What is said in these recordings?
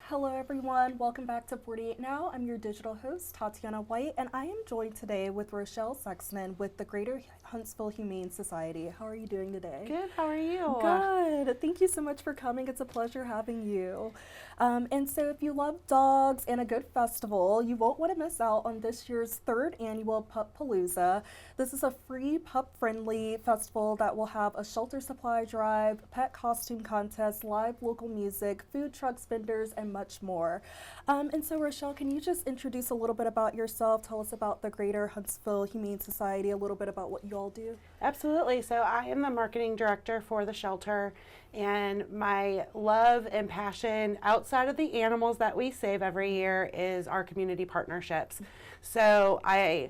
Hello everyone, welcome back to 48 Now. I'm your digital host, Tatiana White, and I am joined today with Rochelle Sexton with the Greater Huntsville Humane Society. How are you doing today? Good, how are you? Good. Thank you so much for coming. It's a pleasure having you. And so if you love dogs and a good festival, you won't want to miss out on this year's Third Annual Pup Palooza. This is a free pup-friendly festival that will have a shelter supply drive, pet costume contest, live local music, food trucks, vendors, and much more. And so Rochelle, can you just introduce a little bit about yourself? Tell us about the Greater Huntsville Humane Society, a little bit about what you all do. Absolutely. So I am the marketing director for the shelter, and my love and passion outside of the animals that we save every year is our community partnerships. So I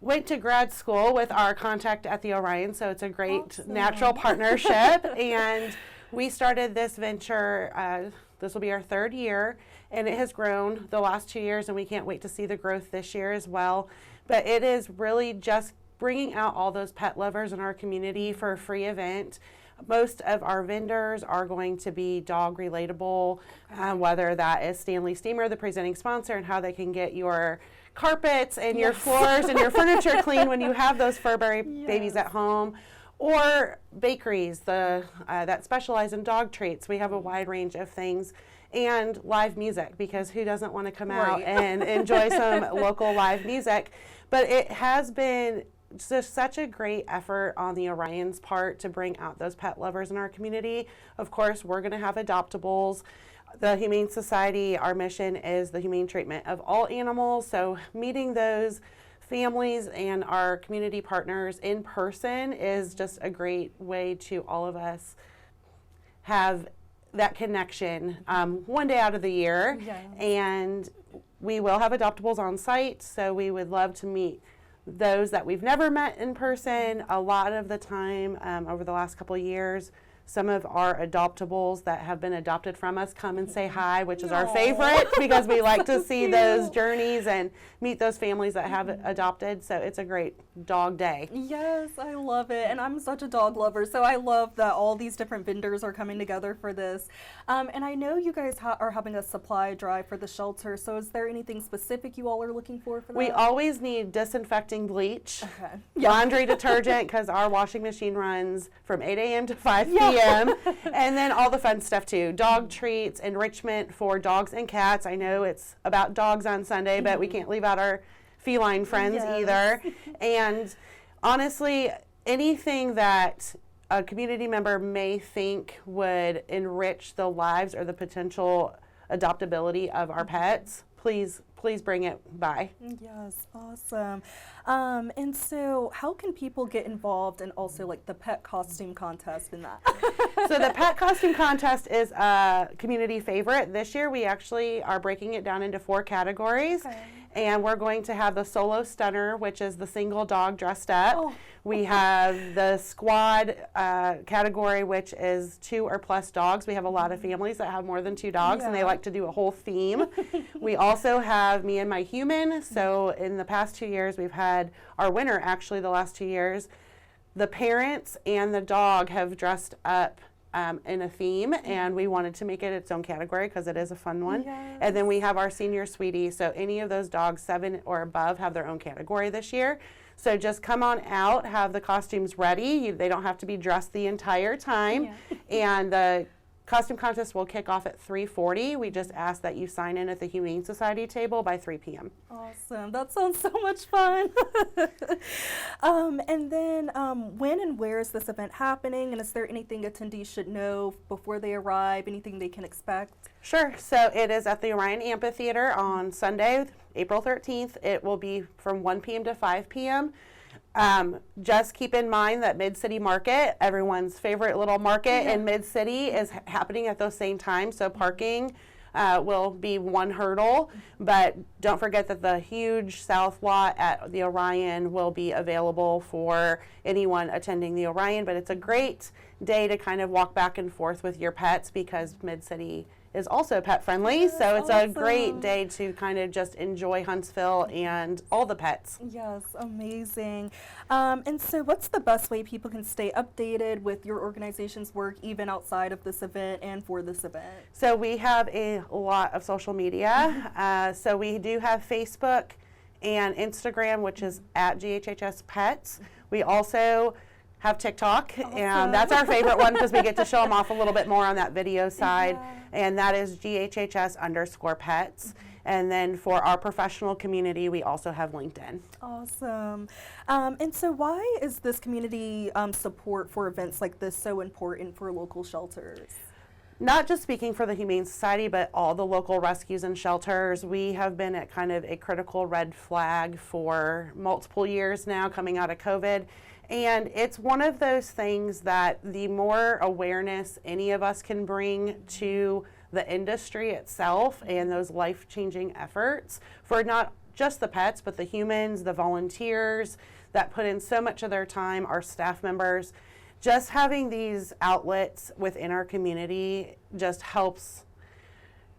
went to grad school with our contact at the Orion, so it's a great natural partnership. And we started this venture, this will be our third year, and it has grown the last 2 years, and we can't wait to see the growth this year as well. But it is really just bringing out all those pet lovers in our community for a free event. Most of our vendors are going to be dog relatable, whether that is Stanley Steamer, the presenting sponsor, and how they can get your carpets and your floors and your furniture clean when you have those fur babies at home, or bakeries that specialize in dog treats. We have a wide range of things, and live music, because who doesn't want to come out and enjoy some local live music. But it has been just such a great effort on the Orion's part to bring out those pet lovers in our community. Of course, we're going to have adoptables. The Humane Society, our mission is the humane treatment of all animals. So meeting those families and our community partners in person is just a great way to all of us have that connection one day out of the year. And we will have adoptables on site, so we would love to meet those that we've never met in person. A lot of the time over the last couple of years, some of our adoptables that have been adopted from us come and say hi, which is our favorite, because we like to see those journeys and meet those families that have adopted. So it's a great dog day. Yes, I love it. And I'm such a dog lover, so I love that all these different vendors are coming together for this. And I know you guys are having a supply drive for the shelter, so is there anything specific you all are looking for that? We always need disinfecting bleach, laundry detergent, because our washing machine runs from 8 a.m. to 5 p.m. And then all the fun stuff too, dog treats, enrichment for dogs and cats. I know it's about dogs on Sunday, but we can't leave out our feline friends either. And honestly, anything that a community member may think would enrich the lives or the potential adoptability of our pets, please bring it by. Yes, awesome. And so how can people get involved in also like the pet costume contest and that? So the pet costume contest is a community favorite. This year we actually are breaking it down into 4 categories. And we're going to have the solo stunner, which is the single dog dressed up. We have the squad category, which is 2 or plus dogs. We have a lot of families that have more than 2 dogs, and they like to do a whole theme. We also have me and my human. So in the past 2 years, we've had our winner, actually the last 2 years. The parents and the dog have dressed up in a theme, and we wanted to make it its own category because it is a fun one. And then we have our senior sweetie, so any of those dogs 7 or above have their own category this year. So just come on out, have the costumes ready. They don't have to be dressed the entire time. And the costume contest will kick off at 3:40. We just ask that you sign in at the Humane Society table by 3 p.m. Awesome. That sounds so much fun. And then when and where is this event happening? And is there anything attendees should know before they arrive? Anything they can expect? Sure. So it is at the Orion Amphitheater on Sunday, April 13th. It will be from 1 p.m. to 5 p.m. Just keep in mind that Mid-City Market, everyone's favorite little market in Mid-City, is happening at those same times. So parking will be one hurdle, but don't forget that the huge south lot at the Orion will be available for anyone attending the Orion. But it's a great day to kind of walk back and forth with your pets, because Mid-City is also pet friendly. Yes, So it's a awesome. great day to kind of just enjoy Huntsville and all the pets. Yes, amazing. And so what's the best way people can stay updated with your organization's work even outside of this event and for this event? So we have a lot of social media. So we do have Facebook and Instagram, which is at GHHS Pets. We also have TikTok, and that's our favorite one because we get to show them off a little bit more on that video side, and that is GHHS_pets. And then for our professional community, we also have LinkedIn. Awesome. And so why is this community support for events like this so important for local shelters? Not just speaking for the Humane Society, but all the local rescues and shelters. We have been at kind of a critical red flag for multiple years now coming out of COVID. And it's one of those things that the more awareness any of us can bring to the industry itself and those life-changing efforts for not just the pets, but the humans, the volunteers that put in so much of their time, our staff members, just having these outlets within our community just helps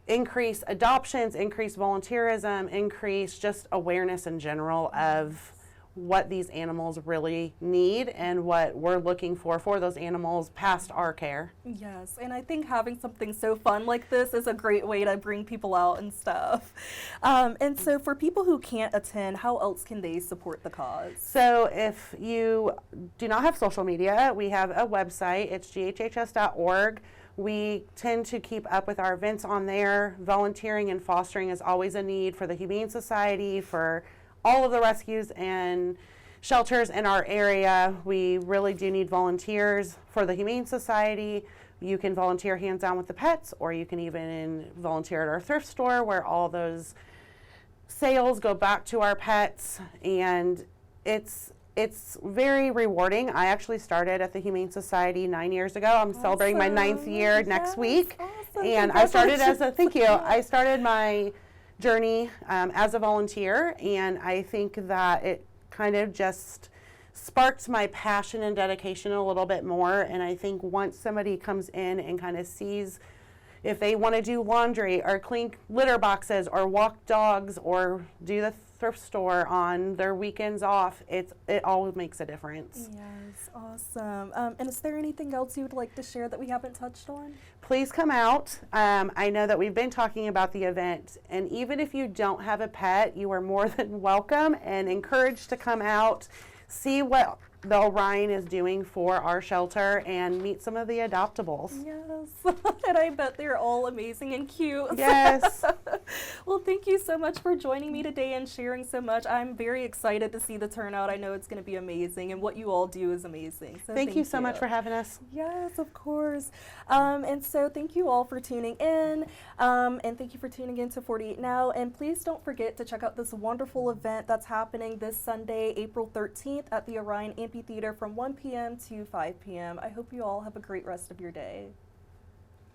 increase adoptions, increase volunteerism, increase just awareness in general of what these animals really need and what we're looking for those animals past our care. Yes, and I think having something so fun like this is a great way to bring people out and stuff. And so for people who can't attend, how else can they support the cause? So if you do not have social media, we have a website. It's ghhs.org. We tend to keep up with our events on there. Volunteering and fostering is always a need for the Humane Society, for all of the rescues and shelters in our area. We really do need volunteers for the Humane Society. You can volunteer hands-on with the pets, or you can even volunteer at our thrift store where all those sales go back to our pets, and it's very rewarding. I actually started at the Humane Society 9 years ago. I'm celebrating my 9th year next week. Awesome. And I started as a, thank you, I started my journey as a volunteer, and I think that it kind of just sparked my passion and dedication a little bit more. And I think once somebody comes in and kind of sees if they want to do laundry or clean litter boxes or walk dogs or do the thrift store on their weekends off, it all makes a difference. Yes, awesome. And is there anything else you would like to share that we haven't touched on? Please come out. I know that we've been talking about the event, and even if you don't have a pet, you are more than welcome and encouraged to come out, see what the Orion is doing for our shelter, and meet some of the adoptables. Yes, and I bet they're all amazing and cute. Yes. Well, thank you so much for joining me today and sharing so much. I'm very excited to see the turnout. I know it's going to be amazing, and what you all do is amazing. So thank you so much for having us. Yes, of course. And so thank you all for tuning in, and thank you for tuning in to 48 Now. And please don't forget to check out this wonderful event that's happening this Sunday, April 13th at the Orion Amphitheater from 1 p.m. to 5 p.m. I hope you all have a great rest of your day.